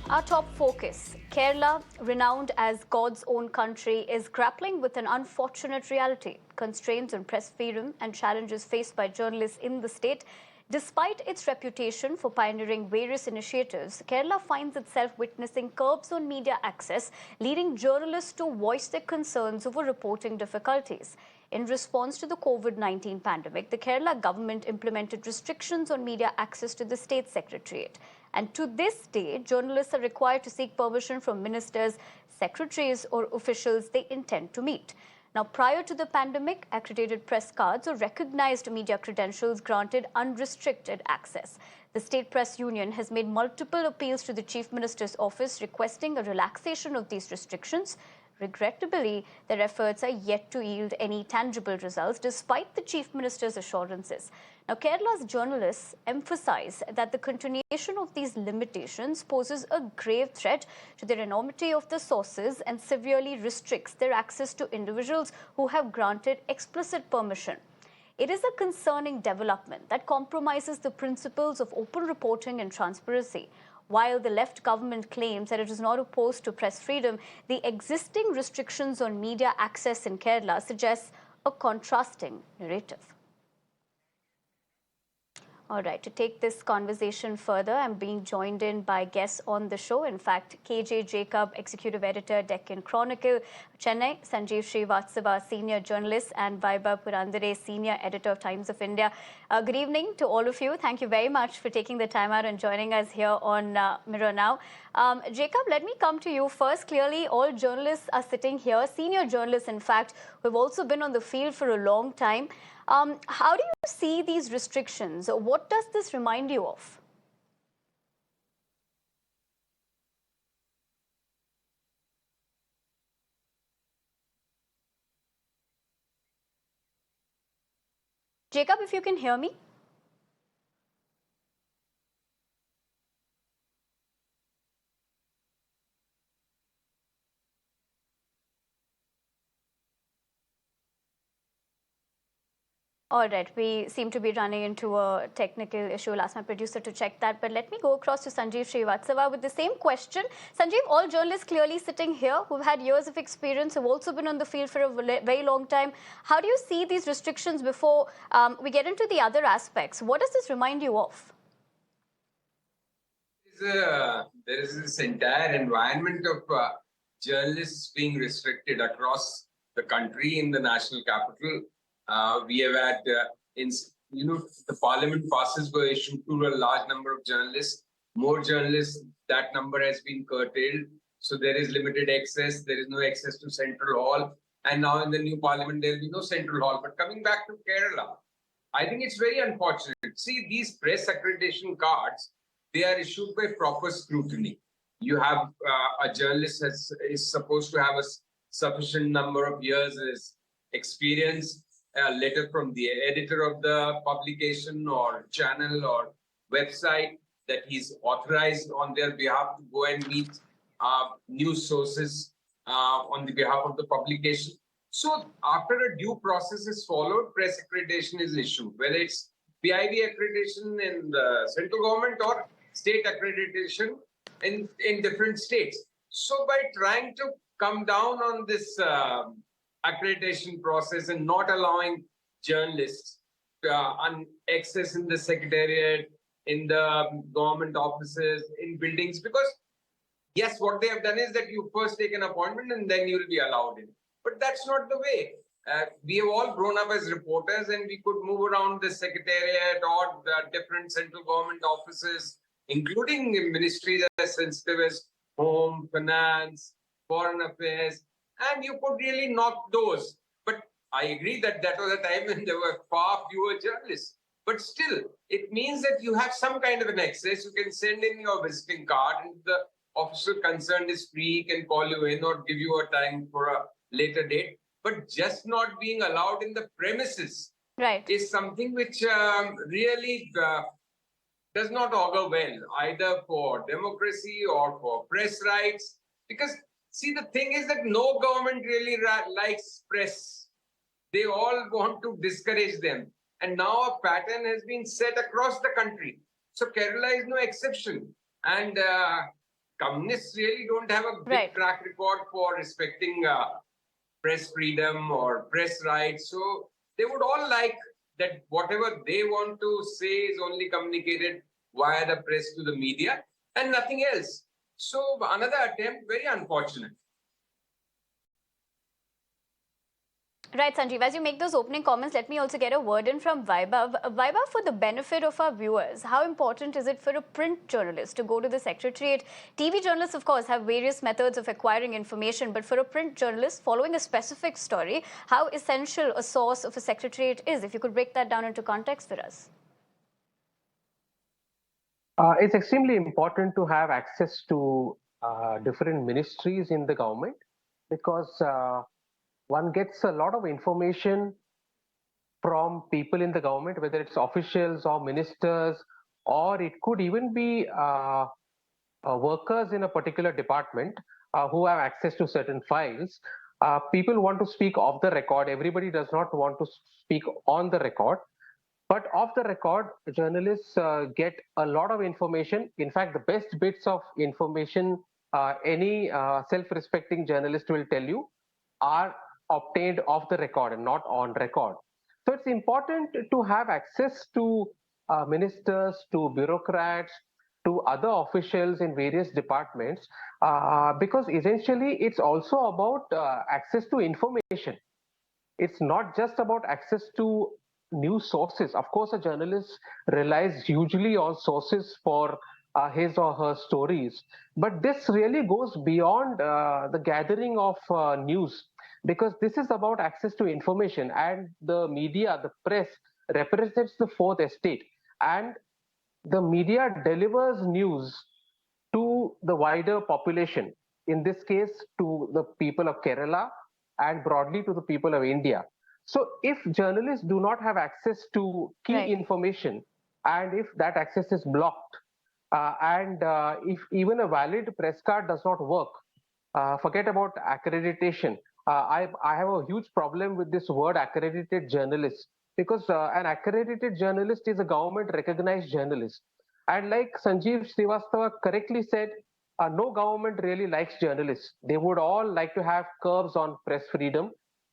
Our top focus, Kerala, renowned as God's own country, is grappling with an unfortunate reality, constraints on press freedom and challenges faced by journalists in the state. Despite its reputation for pioneering various initiatives, Kerala finds itself witnessing curbs on media access, leading journalists to voice their concerns over reporting difficulties. In response to the COVID-19 pandemic, the Kerala government implemented restrictions on media access to the State Secretariat. And to this day, journalists are required to seek permission from ministers, secretaries, or officials they intend to meet. Now, prior to the pandemic, accredited press cards or recognized media credentials granted unrestricted access. The State Press Union has made multiple appeals to the Chief Minister's office requesting a relaxation of these restrictions. Regrettably, their efforts are yet to yield any tangible results, despite the Chief Minister's assurances. Now, Kerala's journalists emphasize that the continuation of these limitations poses a grave threat to the anonymity of the sources and severely restricts their access to individuals who have granted explicit permission. It is a concerning development that compromises the principles of open reporting and transparency. While the left government claims that it is not opposed to press freedom, the existing restrictions on media access in Kerala suggests a contrasting narrative. All right, to take this conversation further, I'm being joined in by guests on the show. In fact, KJ Jacob, Executive Editor, Deccan Chronicle, Chennai, Sanjeev Srivastava, Senior Journalist, and Vaibhav Purandare, Senior Editor of Times of India. Good evening to all of you. Thank you very much for taking the time out and joining us here on Mirror Now. Jacob, let me come to you first. Clearly, all journalists are sitting here, senior journalists, in fact, who have also been on the field for a long time. How do you see these restrictions? What does this remind you of? Jacob, if you can hear me. All right, we seem to be running into a technical issue. I'll ask my producer to check that. But let me go across to Sanjeev Srivastava with the same question. Sanjeev, all journalists clearly sitting here who've had years of experience, have also been on the field for a very long time. How do you see these restrictions before we get into the other aspects? What does this remind you of? There is this entire environment of journalists being restricted across the country in the national capital. We have had, the parliament passes were issued to a large number of journalists. More journalists, that number has been curtailed. So there is limited access. There is no access to Central Hall. And now in the new parliament, there will be no Central Hall. But coming back to Kerala, I think it's very unfortunate. See, these press accreditation cards, they are issued by proper scrutiny. You have a journalist is supposed to have a sufficient number of years experience, a letter from the editor of the publication or channel or website that he's authorized on their behalf to go and meet news sources on the behalf of the publication. So after a due process is followed, press accreditation is issued, whether it's PIB accreditation in the central government or state accreditation in different states. So by trying to come down on this accreditation process and not allowing journalists access in the secretariat, in the government offices, in buildings, because yes, what they have done is that you first take an appointment and then you will be allowed in. But that's not the way. We have all grown up as reporters and we could move around the secretariat or the different central government offices, including ministries as sensitive as Home, Finance, Foreign Affairs, and you could really knock those. But I agree that that was a time when there were far fewer journalists. But still, it means that you have some kind of an access. You can send in your visiting card and the officer concerned is free, can call you in or give you a time for a later date. But just not being allowed in the premises is something which really does not augur well, either for democracy or for press rights. Because, see, the thing is that no government really likes press. They all want to discourage them. And now a pattern has been set across the country. So Kerala is no exception. And communists really don't have a big Right. track record for respecting press freedom or press rights. So they would all like that whatever they want to say is only communicated via the press to the media and nothing else. So another attempt, very unfortunate. Right, Sanjeev, as you make those opening comments, let me also get a word in from Vaibhav. Vaibhav, for the benefit of our viewers, how important is it for a print journalist to go to the Secretariat? TV journalists, of course, have various methods of acquiring information, but for a print journalist, following a specific story, how essential a source of a Secretariat is? If you could break that down into context for us. It's extremely important to have access to different ministries in the government because one gets a lot of information from people in the government, whether it's officials or ministers, or it could even be workers in a particular department who have access to certain files. People want to speak off the record. Everybody does not want to speak on the record. But off the record, journalists get a lot of information. In fact, the best bits of information any self-respecting journalist will tell you are obtained off the record and not on record. So it's important to have access to ministers, to bureaucrats, to other officials in various departments, because essentially it's also about access to information. It's not just about access to news sources. Of course, a journalist relies hugely on sources for his or her stories, but this really goes beyond the gathering of news, because this is about access to information, and the media, the press, represents the fourth estate, and the media delivers news to the wider population, in this case to the people of Kerala and broadly to the people of India. So if journalists do not have access to key information, and if that access is blocked, and if even a valid press card does not work, forget about accreditation. I have a huge problem with this word accredited journalist, because an accredited journalist is a government recognized journalist. And like Sanjeev Srivastava correctly said, no government really likes journalists. They would all like to have curbs on press freedom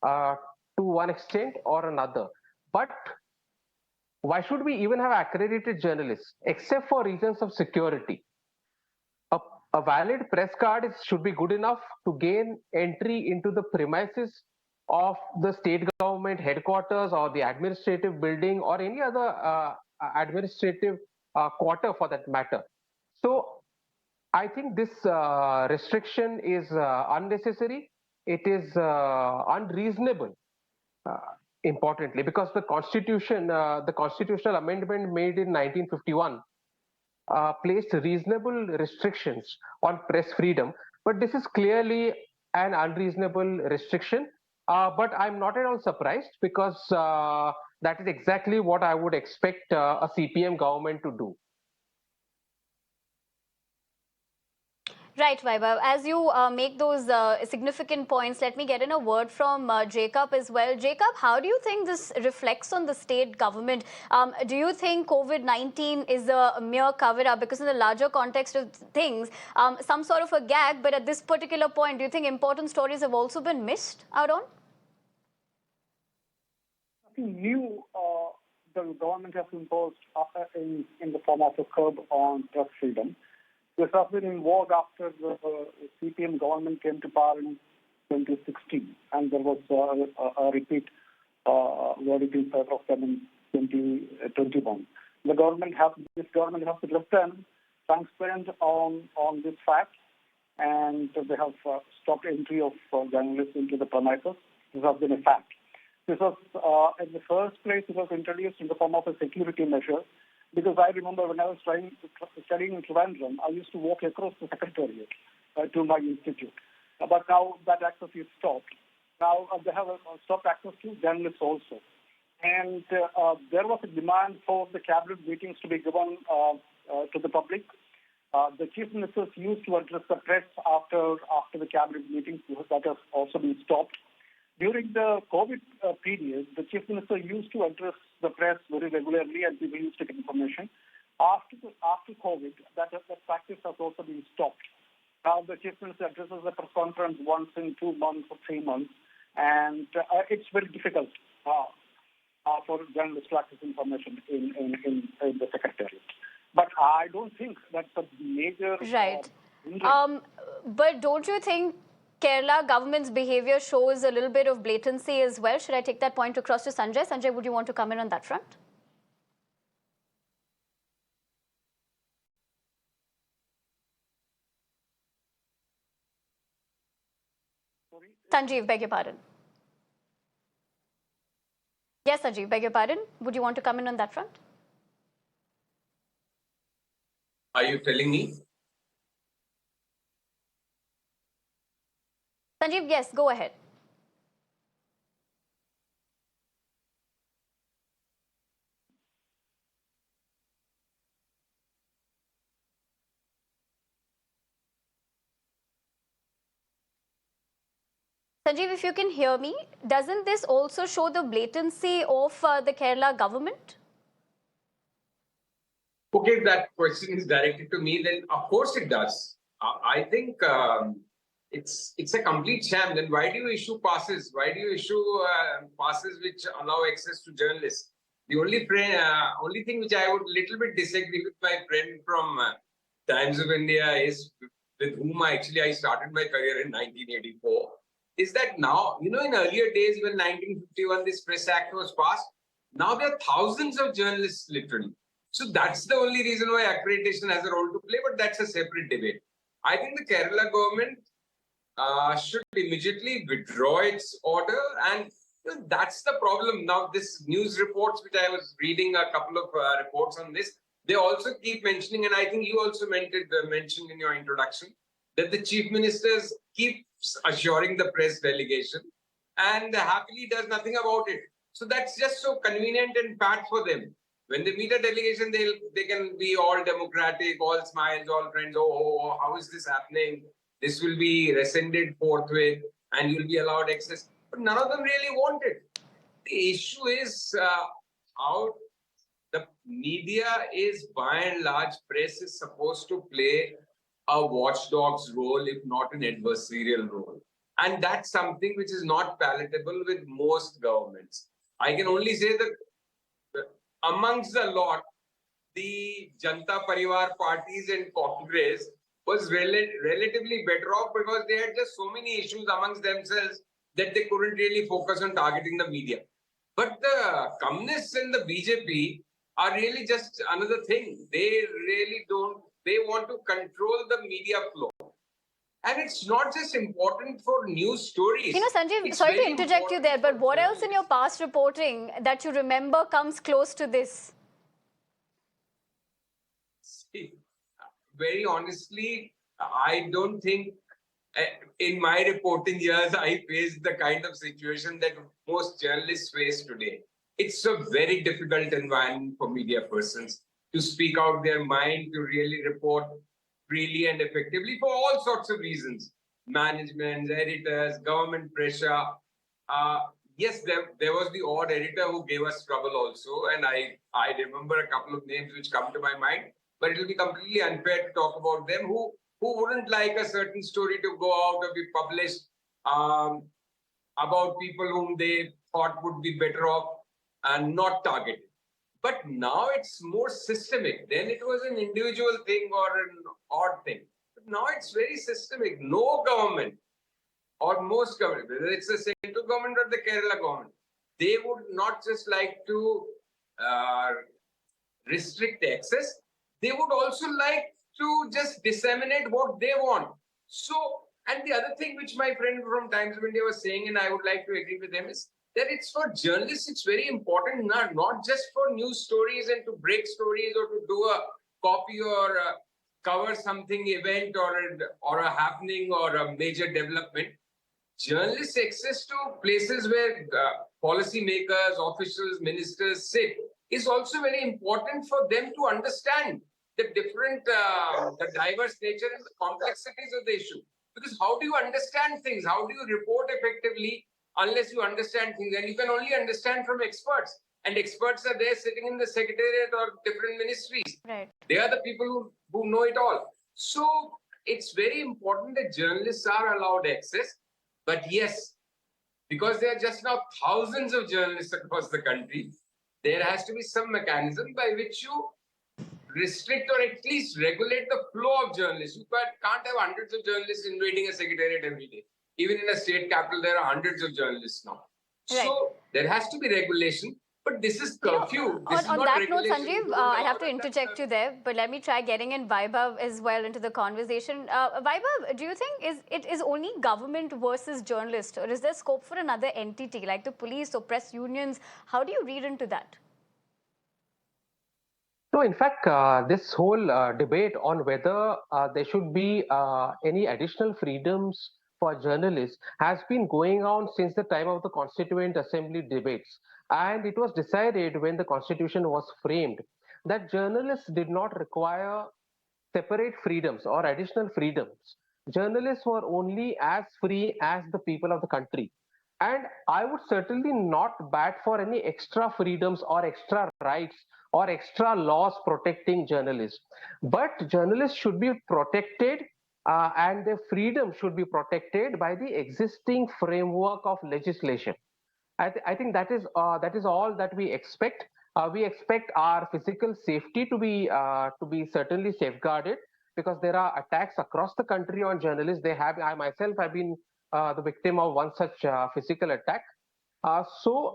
to one extent or another. But why should we even have accredited journalists except for reasons of security? A valid press card should be good enough to gain entry into the premises of the state government headquarters or the administrative building or any other administrative quarter for that matter. So I think this restriction is unnecessary. It is unreasonable, importantly, because the constitution, the constitutional amendment made in 1951 placed reasonable restrictions on press freedom, but this is clearly an unreasonable restriction. But I'm not at all surprised, because that is exactly what I would expect a CPM government to do. Right, Vaibhav. As you make those significant points, let me get in a word from Jacob as well. Jacob, how do you think this reflects on the state government? Do you think COVID-19 is a mere cover-up? Because in the larger context of things, some sort of a gag, but at this particular point, do you think important stories have also been missed out on? Nothing new the government has imposed in the form of a curb on press freedom. This has been in vogue after the CPM government came to power in 2016, and there was a repeat verdict in favor of them in 2021. This government has been less than transparent on this fact, and they have stopped entry of journalists into the premises. This has been a fact. This was, in the first place, it was introduced in the form of a security measure. Because I remember when I was studying in Trivandrum, I used to walk across the Secretariat to my institute. But now that access is stopped. Now they have stopped access to journalists also. And there was a demand for the cabinet meetings to be given to the public. The chief ministers used to address the press after the cabinet meetings. That has also been stopped. During the COVID period, the chief minister used to address the press very regularly, and people used to get information. After COVID, that practice has also been stopped. Now the Chief Minister addresses the press conference once in 2 months or 3 months, and it's very difficult for journalists to access information in the Secretariat. But I don't think that's a major... Right. But don't you think Kerala government's behavior shows a little bit of blatancy as well? Should I take that point across to Sanjay? Sanjay, would you want to comment on that front? Sorry? Sanjeev, beg your pardon. Yes, Sanjeev, beg your pardon. Would you want to comment on that front? Are you telling me? Sanjeev, yes, go ahead. Sanjeev, if you can hear me, doesn't this also show the blatancy of the Kerala government? Okay, if that question is directed to me, then of course it does. I think it's a complete sham. Then why do you issue passes? Why do you issue passes which allow access to journalists? The only thing which I would little bit disagree with my friend from Times of India is, with whom I started my career in 1984, is that now, in earlier days when 1951 this Press Act was passed, now there are thousands of journalists literally. So that's the only reason why accreditation has a role to play, but that's a separate debate. I think the Kerala government should immediately withdraw its order, and that's the problem. Now, this news reports, which I was reading a couple of reports on this, they also keep mentioning, and I think you also mentioned in your introduction, that the chief ministers keep assuring the press delegation and happily does nothing about it. So that's just so convenient and pat for them. When they meet a delegation, they can be all democratic, all smiles, all friends. Oh, how is this happening? This will be rescinded forthwith and you'll be allowed access. But none of them really want it. The issue is how the media is, by and large, press is supposed to play a watchdog's role, if not an adversarial role. And that's something which is not palatable with most governments. I can only say that amongst the lot, the Janata Parivar parties and Congress was relatively better off because they had just so many issues amongst themselves that they couldn't really focus on targeting the media. But the communists and the BJP are really just another thing. They really don't, they want to control the media flow. And it's not just important for news stories. Sanjeev, sorry to interject you there, but what else in your past reporting that you remember comes close to this? See, very honestly, I don't think in my reporting years, I faced the kind of situation that most journalists face today. It's a very difficult environment for media persons to speak out their mind, to really report freely and effectively for all sorts of reasons. Management, editors, government pressure. Yes, there was the odd editor who gave us trouble also. And I remember a couple of names which come to my mind. But it will be completely unfair to talk about them who wouldn't like a certain story to go out or be published about people whom they thought would be better off and not targeted. But now it's more systemic. Then it was an individual thing or an odd thing. But now it's very systemic. No government or most government, whether it's the central government or the Kerala government, they would not just like to restrict access. They would also like to just disseminate what they want. So, and the other thing which my friend from Times of India was saying, and I would like to agree with him, is that it's for journalists, it's very important, not just for news stories and to break stories or to do a copy or cover something event or a happening or a major development. Journalists' access to places where policy makers, officials, ministers sit is also very important for them to understand the different, the diverse nature and the complexities of the issue. Because how do you understand things? How do you report effectively unless you understand things? And you can only understand from experts. And experts are there sitting in the Secretariat or different ministries. Right. They are the people who know it all. So it's very important that journalists are allowed access. But yes, because there are just now thousands of journalists across the country, there has to be some mechanism by which you restrict or at least regulate the flow of journalists. You can't have hundreds of journalists invading a secretariat every day. Even in a state capital, there are hundreds of journalists now. Right. So there has to be regulation, but this is curfew. This is on not that note, regulation. Sanjeev, I have to interject you there, but let me try getting in Vaibhav as well into the conversation. Vaibhav, do you think it is only government versus journalists, or is there scope for another entity like the police or press unions? How do you read into that? No, in fact, this whole debate on whether there should be any additional freedoms for journalists has been going on since the time of the Constituent Assembly debates. And it was decided when the Constitution was framed that journalists did not require separate freedoms or additional freedoms. Journalists were only as free as the people of the country. And I would certainly not bat for any extra freedoms or extra rights or extra laws protecting journalists. But journalists should be protected and their freedom should be protected by the existing framework of legislation. I think that is all that we expect. We expect our physical safety to be certainly safeguarded because there are attacks across the country on journalists. I myself have been the victim of one such physical attack. So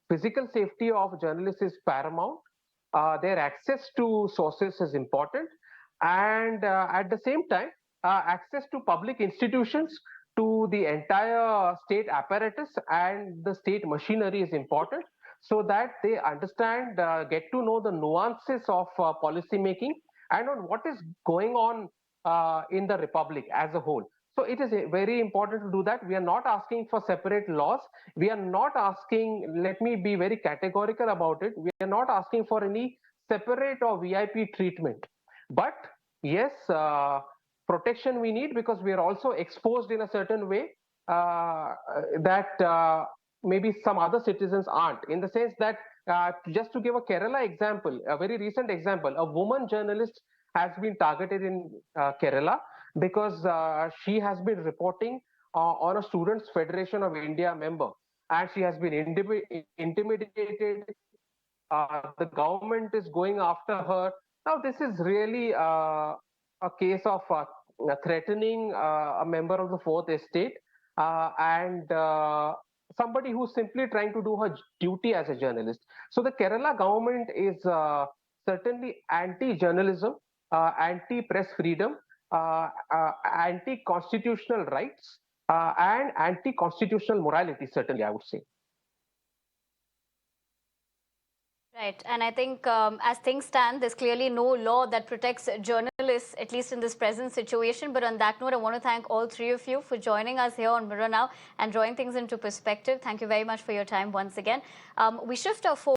physical safety of journalists is paramount. Their access to sources is important, and at the same time, access to public institutions, to the entire state apparatus and the state machinery is important, so that they understand, get to know the nuances of policy making and on what is going on in the republic as a whole. So it is very important to do that. We are not asking for separate laws. We are not asking, let me be very categorical about it. We are not asking for any separate or VIP treatment. But yes, protection we need because we are also exposed in a certain way that maybe some other citizens aren't. In the sense that, just to give a Kerala example, a very recent example, a woman journalist has been targeted in Kerala because she has been reporting on a Students' Federation of India member, and she has been intimidated. The government is going after her. Now, this is really a case of threatening a member of the Fourth Estate and somebody who's simply trying to do her duty as a journalist. So the Kerala government is certainly anti-journalism, anti-press freedom, anti-constitutional rights, and anti-constitutional morality, certainly, I would say. Right. And I think as things stand, there's clearly no law that protects journalists, at least in this present situation. But on that note, I want to thank all three of you for joining us here on Mirror Now and drawing things into perspective. Thank you very much for your time once again. We shift our focus